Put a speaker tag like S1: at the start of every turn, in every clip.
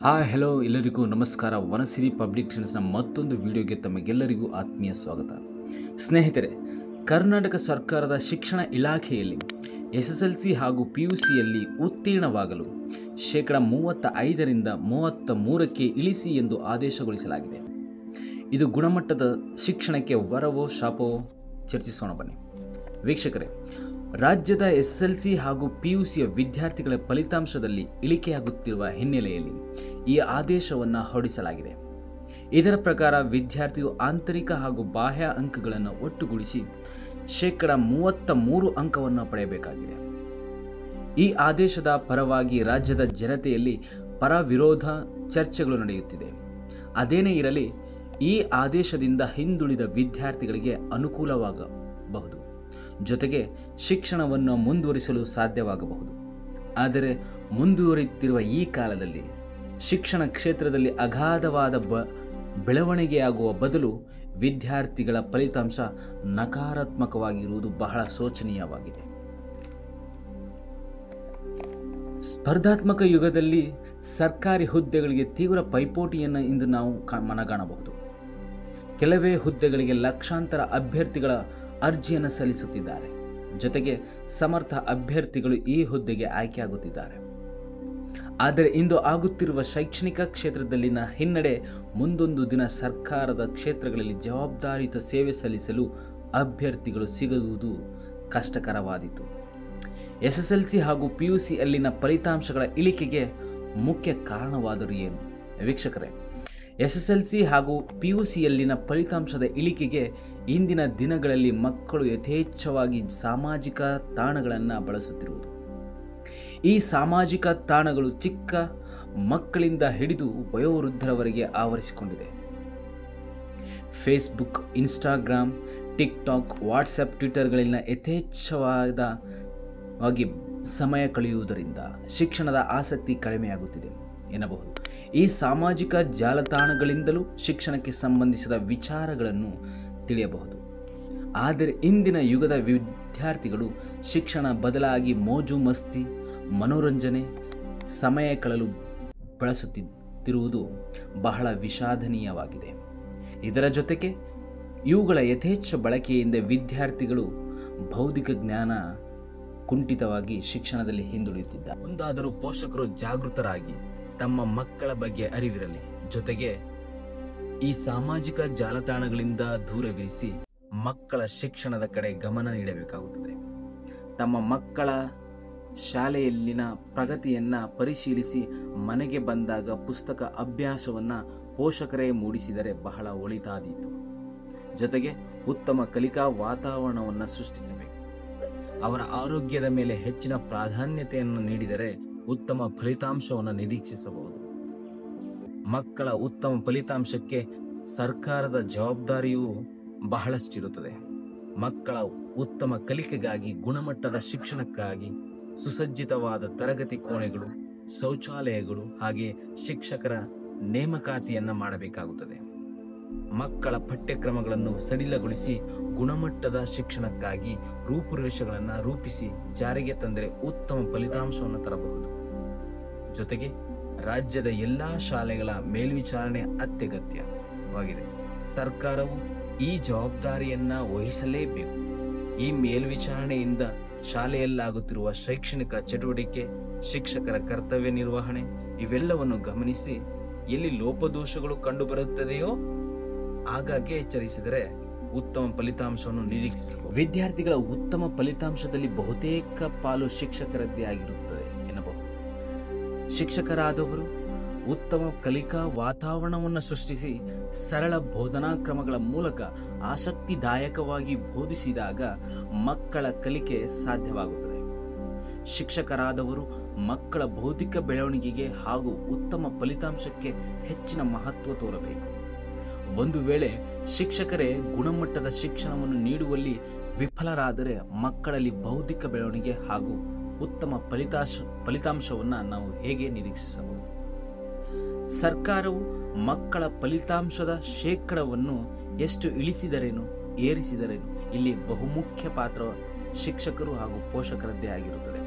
S1: Hello ಎಲ್ಲರಿಗೂ ನಮಸ್ಕಾರ. Vanasiri public ಟಿವಿನ ಮತ್ತೊಂದು ವಿಡಿಯೋಗೆ ತಮಗೆಲ್ಲರಿಗೂ ಆತ್ಮೀಯ ಸ್ವಾಗತ. ಸ್ನೇಹಿತರೆ, ಕರ್ನಾಟಕ ಸರ್ಕಾರದ ಶಿಕ್ಷಣ ಇಲಾಖೆಯಲ್ಲಿ SSLC ಹಾಗೂ PUCಯಲ್ಲಿ ಉತ್ತೀರ್ಣವಾಗಲು 35% 33ಕ್ಕೆ ಇಳಿಸಿ ಎಂದು ಆದೇಶಗೊಳಿಸಲಾಗಿದೆ. ಇದು ಗುಣಮಟ್ಟದ ಶಿಕ್ಷಣಕ್ಕೆ ವರವೋ ಶಾಪವೋ? ಚರ್ಚಿಸೋಣ ಬನ್ನಿ. ವೀಕ್ಷಕರೇ, ರಾಜ್ಯದ SSLC ಹಾಗೂ PUCಯ ವಿದ್ಯಾರ್ಥಿಗಳ ಫಲಿತಾಂಶದಲ್ಲಿ ಇಳಿಕೆಯಾಗುತ್ತಿರುವ ಹಿನ್ನೆಲೆಯಲ್ಲಿ ಈ ಆದೇಶವನ್ನು ಹೊರಡಿಸಲಾಗಿದೆ. ಇದರ ಪ್ರಕಾರ ವಿದ್ಯಾರ್ಥಿಯು ಆಂತರಿಕ ಹಾಗೂ ಬಾಹ್ಯ ಅಂಕಗಳನ್ನು ಒಟ್ಟುಗೂಡಿಸಿ 33 ಅಂಕವನ್ನು ಪಡೆಯಬೇಕಾಗಿದೆ. ಈ ಆದೇಶದ ಪರವಾಗಿ ರಾಜ್ಯದ ಜನತೆಯಲ್ಲಿ ಪರ ವಿರೋಧ ಚರ್ಚೆಗಳು ನಡೆಯುತ್ತಿದೆ. ಅದೇನೇ ಇರಲಿ, ಈ ಆದೇಶದಿಂದ ಹಿಂದುಳಿದ ವಿದ್ಯಾರ್ಥಿಗಳಿಗೆ ಅನುಕೂಲವಾಗಬಹುದು, ಜೊತೆಗೆ ಶಿಕ್ಷಣವನ್ನು ಮುಂದುವರಿಸಲು ಸಾಧ್ಯವಾಗಬಹುದು. ಆದರೆ ಮುಂದುವರಿಯುತ್ತಿರುವ ಈ ಕಾಲದಲ್ಲಿ ಶಿಕ್ಷಣ ಕ್ಷೇತ್ರದಲ್ಲಿ ಅಗಾಧವಾದ ಬೆಳವಣಿಗೆಯಾಗುವ ಬದಲು ವಿದ್ಯಾರ್ಥಿಗಳ ಫಲಿತಾಂಶ ನಕಾರಾತ್ಮಕವಾಗಿರುವುದು ಬಹಳ ಶೋಚನೀಯವಾಗಿದೆ. ಸ್ಪರ್ಧಾತ್ಮಕ ಯುಗದಲ್ಲಿ ಸರ್ಕಾರಿ ಹುದ್ದೆಗಳಿಗೆ ತೀವ್ರ ಪೈಪೋಟಿಯನ್ನು ಇಂದು ನಾವು ಮನಗಾಣಬಹುದು. ಕೆಲವೇ ಹುದ್ದೆಗಳಿಗೆ ಲಕ್ಷಾಂತರ ಅಭ್ಯರ್ಥಿಗಳ ಅರ್ಜಿಯನ್ನು ಸಲ್ಲಿಸುತ್ತಿದ್ದಾರೆ. ಜೊತೆಗೆ ಸಮರ್ಥ ಅಭ್ಯರ್ಥಿಗಳು ಈ ಹುದ್ದೆಗೆ ಆಯ್ಕೆಯಾಗುತ್ತಿದ್ದಾರೆ. ಆದರೆ ಇಂದು ಆಗುತ್ತಿರುವ ಶೈಕ್ಷಣಿಕ ಕ್ಷೇತ್ರದಲ್ಲಿನ ಹಿನ್ನಡೆ ಮುಂದೊಂದು ದಿನ ಸರ್ಕಾರದ ಕ್ಷೇತ್ರಗಳಲ್ಲಿ ಜವಾಬ್ದಾರಿಯುತ ಸೇವೆ ಸಲ್ಲಿಸಲು ಅಭ್ಯರ್ಥಿಗಳು ಸಿಗುವುದು ಕಷ್ಟಕರವಾದೀತು. SSLC ಹಾಗೂ PUCಯಲ್ಲಿನ ಫಲಿತಾಂಶಗಳ ಇಳಿಕೆಗೆ ಮುಖ್ಯ ಕಾರಣವಾದರೂ ಏನು? ವೀಕ್ಷಕರೇ, SSLC ಹಾಗೂ PUCಯಲ್ಲಿನ ಫಲಿತಾಂಶದ ಇಳಿಕೆಗೆ ಇಂದಿನ ದಿನಗಳಲ್ಲಿ ಮಕ್ಕಳು ಯಥೇಚ್ಛವಾಗಿ ಸಾಮಾಜಿಕ ತಾಣಗಳನ್ನು ಬಳಸುತ್ತಿರುವುದು. ಈ ಸಾಮಾಜಿಕ ತಾಣಗಳು ಚಿಕ್ಕ ಮಕ್ಕಳಿಂದ ಹಿಡಿದು ವಯೋವೃದ್ಧರವರೆಗೆ ಆವರಿಸಿಕೊಂಡಿದೆ. ಫೇಸ್ಬುಕ್, ಇನ್ಸ್ಟಾಗ್ರಾಮ್, ಟಿಕ್ಟಾಕ್, ವಾಟ್ಸಪ್, ಟ್ವಿಟರ್ಗಳಲ್ಲಿನ ಯಥೇಚ್ಛವಾದ ಸಮಯ ಕಳೆಯುವುದರಿಂದ ಶಿಕ್ಷಣದ ಆಸಕ್ತಿ ಕಡಿಮೆಯಾಗುತ್ತಿದೆ ಎನ್ನಬಹುದು. ಈ ಸಾಮಾಜಿಕ ಜಾಲತಾಣಗಳಿಂದಲೂ ಶಿಕ್ಷಣಕ್ಕೆ ಸಂಬಂಧಿಸಿದ ವಿಚಾರಗಳನ್ನು ತಿಳಿಯಬಹುದು. ಆದರೆ ಇಂದಿನ ಯುಗದ ವಿದ್ಯಾರ್ಥಿಗಳು ಶಿಕ್ಷಣ ಬದಲಾಗಿ ಮೋಜು ಮಸ್ತಿ, ಮನೋರಂಜನೆ, ಸಮಯ ಕಳೆಯಲು ಬಳಸುತ್ತಿರುವುದು ಬಹಳ ವಿಷಾದನೀಯವಾಗಿದೆ. ಇದರ ಜೊತೆಗೆ ಇವುಗಳ ಯಥೇಚ್ಛ ಬಳಕೆಯಿಂದ ವಿದ್ಯಾರ್ಥಿಗಳು ಬೌದ್ಧಿಕ ಜ್ಞಾನ ಕುಂಠಿತವಾಗಿ ಶಿಕ್ಷಣದಲ್ಲಿ ಹಿಂದುಳಿಯುತ್ತಿದ್ದಾರೆ. ಮುಂದಾದರೂ ಪೋಷಕರು ಜಾಗೃತರಾಗಿ ತಮ್ಮ ಮಕ್ಕಳ ಬಗ್ಗೆ ಅರಿವಿರಲಿ. ಜೊತೆಗೆ ಈ ಸಾಮಾಜಿಕ ಜಾಲತಾಣಗಳಿಂದ ದೂರವಿರಿಸಿ ಮಕ್ಕಳ ಶಿಕ್ಷಣದ ಕಡೆ ಗಮನ ನೀಡಬೇಕಾಗುತ್ತದೆ. ತಮ್ಮ ಮಕ್ಕಳ ಶಾಲೆಯಲ್ಲಿನ ಪ್ರಗತಿಯನ್ನು ಪರಿಶೀಲಿಸಿ ಮನೆಗೆ ಬಂದಾಗ ಪುಸ್ತಕ ಅಭ್ಯಾಸವನ್ನು ಪೋಷಕರೇ ಮೂಡಿಸಿದರೆ ಬಹಳ ಒಳಿತಾದೀತು. ಜೊತೆಗೆ ಉತ್ತಮ ಕಲಿಕಾ ವಾತಾವರಣವನ್ನು ಸೃಷ್ಟಿಸಬೇಕು. ಅವರ ಆರೋಗ್ಯದ ಮೇಲೆ ಹೆಚ್ಚಿನ ಪ್ರಾಧಾನ್ಯತೆಯನ್ನು ನೀಡಿದರೆ ಉತ್ತಮ ಫಲಿತಾಂಶವನ್ನು ನಿರೀಕ್ಷಿಸಬಹುದು. ಮಕ್ಕಳ ಉತ್ತಮ ಫಲಿತಾಂಶಕ್ಕೆ ಸರ್ಕಾರದ ಜವಾಬ್ದಾರಿಯೂ ಬಹಳಷ್ಟಿರುತ್ತದೆ. ಮಕ್ಕಳ ಉತ್ತಮ ಕಲಿಕೆಗಾಗಿ, ಗುಣಮಟ್ಟದ ಶಿಕ್ಷಣಕ್ಕಾಗಿ ಸುಸಜ್ಜಿತವಾದ ತರಗತಿ ಕೋಣೆಗಳು, ಶೌಚಾಲಯಗಳು ಹಾಗೆ ಶಿಕ್ಷಕರ ನೇಮಕಾತಿಯನ್ನು ಮಾಡಬೇಕಾಗುತ್ತದೆ. ಮಕ್ಕಳ ಪಠ್ಯಕ್ರಮಗಳನ್ನು ಸಡಿಲಗೊಳಿಸಿ ಗುಣಮಟ್ಟದ ಶಿಕ್ಷಣಕ್ಕಾಗಿ ರೂಪುರೇಷೆಗಳನ್ನು ರೂಪಿಸಿ ಜಾರಿಗೆ ತಂದರೆ ಉತ್ತಮ ಫಲಿತಾಂಶವನ್ನು ತರಬಹುದು. ಜೊತೆಗೆ ರಾಜ್ಯದ ಎಲ್ಲ ಶಾಲೆಗಳ ಮೇಲ್ವಿಚಾರಣೆ ಅತ್ಯಗತ್ಯವಾಗಿದೆ. ಸರ್ಕಾರವು ಈ ಜವಾಬ್ದಾರಿಯನ್ನು ವಹಿಸಲೇಬೇಕು. ಈ ಮೇಲ್ವಿಚಾರಣೆಯಿಂದ ಶಾಲೆಯಲ್ಲಾಗುತ್ತಿರುವ ಶೈಕ್ಷಣಿಕ ಚಟುವಟಿಕೆ, ಶಿಕ್ಷಕರ ಕರ್ತವ್ಯ ನಿರ್ವಹಣೆ ಇವೆಲ್ಲವನ್ನು ಗಮನಿಸಿ ಎಲ್ಲಿ ಲೋಪದೋಷಗಳು ಕಂಡುಬರುತ್ತದೆಯೋ ಆಗಾಗ್ಗೆ ಎಚ್ಚರಿಸಿದರೆ ಉತ್ತಮ ಫಲಿತಾಂಶವನ್ನು ನಿರೀಕ್ಷಿಸಬಹುದು. ವಿದ್ಯಾರ್ಥಿಗಳ ಉತ್ತಮ ಫಲಿತಾಂಶದಲ್ಲಿ ಬಹುತೇಕ ಪಾಲು ಶಿಕ್ಷಕರದ್ದೇ ಆಗಿರುತ್ತದೆ ಎನ್ನಬಹುದು. ಶಿಕ್ಷಕರಾದವರು ಉತ್ತಮ ಕಲಿಕಾ ವಾತಾವರಣವನ್ನು ಸೃಷ್ಟಿಸಿ ಸರಳ ಬೋಧನಾ ಕ್ರಮಗಳ ಮೂಲಕ ಆಸಕ್ತಿದಾಯಕವಾಗಿ ಬೋಧಿಸಿದಾಗ ಮಕ್ಕಳ ಕಲಿಕೆ ಸಾಧ್ಯವಾಗುತ್ತದೆ. ಶಿಕ್ಷಕರಾದವರು ಮಕ್ಕಳ ಬೌದ್ಧಿಕ ಬೆಳವಣಿಗೆಗೆ ಹಾಗೂ ಉತ್ತಮ ಫಲಿತಾಂಶಕ್ಕೆ ಹೆಚ್ಚಿನ ಮಹತ್ವ ತೋರಬೇಕು. ಒಂದು ವೇಳೆ ಶಿಕ್ಷಕರೇ ಗುಣಮಟ್ಟದ ಶಿಕ್ಷಣವನ್ನು ನೀಡುವಲ್ಲಿ ವಿಫಲರಾದರೆ ಮಕ್ಕಳಲ್ಲಿ ಬೌದ್ಧಿಕ ಬೆಳವಣಿಗೆ ಹಾಗೂ ಉತ್ತಮ ಫಲಿತಾಂಶವನ್ನು ನಾವು ಹೇಗೆ ನಿರೀಕ್ಷಿಸಬಹುದು? ಸರ್ಕಾರವು ಮಕ್ಕಳ ಫಲಿತಾಂಶದ ಶೇಕಡವನ್ನು ಎಷ್ಟು ಇಳಿಸಿದರೇನು ಏರಿಸಿದರೇನು ಇಲ್ಲಿ ಬಹುಮುಖ್ಯ ಪಾತ್ರ ಶಿಕ್ಷಕರು ಹಾಗೂ ಪೋಷಕರದ್ದೇ ಆಗಿರುತ್ತದೆ.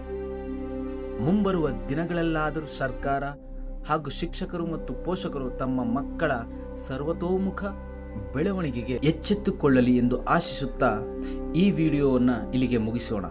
S1: ಮುಂಬರುವ ದಿನಗಳಲ್ಲಾದರೂ ಸರ್ಕಾರ ಹಾಗೂ ಶಿಕ್ಷಕರು ಮತ್ತು ಪೋಷಕರು ತಮ್ಮ ಮಕ್ಕಳ ಸರ್ವತೋಮುಖ ಬೆಳವಣಿಗೆಗೆ ಎಚ್ಚೆತ್ತುಕೊಳ್ಳಲಿ ಎಂದು ಆಶಿಸುತ್ತಾ ಈ ವಿಡಿಯೋವನ್ನು ಇಲ್ಲಿಗೆ ಮುಗಿಸೋಣ.